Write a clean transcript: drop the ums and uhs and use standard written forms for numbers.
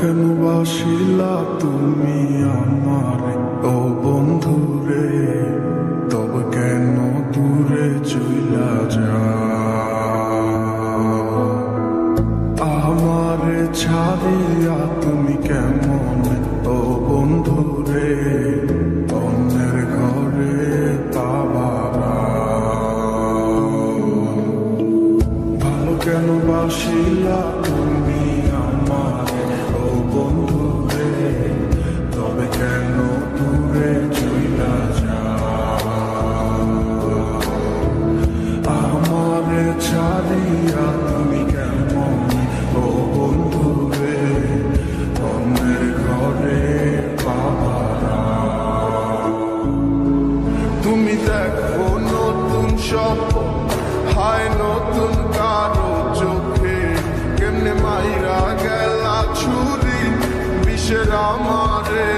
কেন বাসিলা তুমি আমারে ও বন্ধু রে, তবে কেন দূরে চইলা যাও? আমারে ছাড়িয়া তুমি কেমন ও বন্ধু রে, অন্যের ঘরে ভালো কেন বাসিলা তুমি আমারে ও বন্ধু রে, তবে কেন দূরে চইলা যাও? আমারে ছাড়িয়া তুমি কেমন ও বন্ধু রে, অন্যের ঘরে বাবারা। তুমি দেখো নতুন স্বপ্ন, হায় নতুন কারো চোখে, কেমনে মাইরা গেলা ছুরি বিষের আমারে।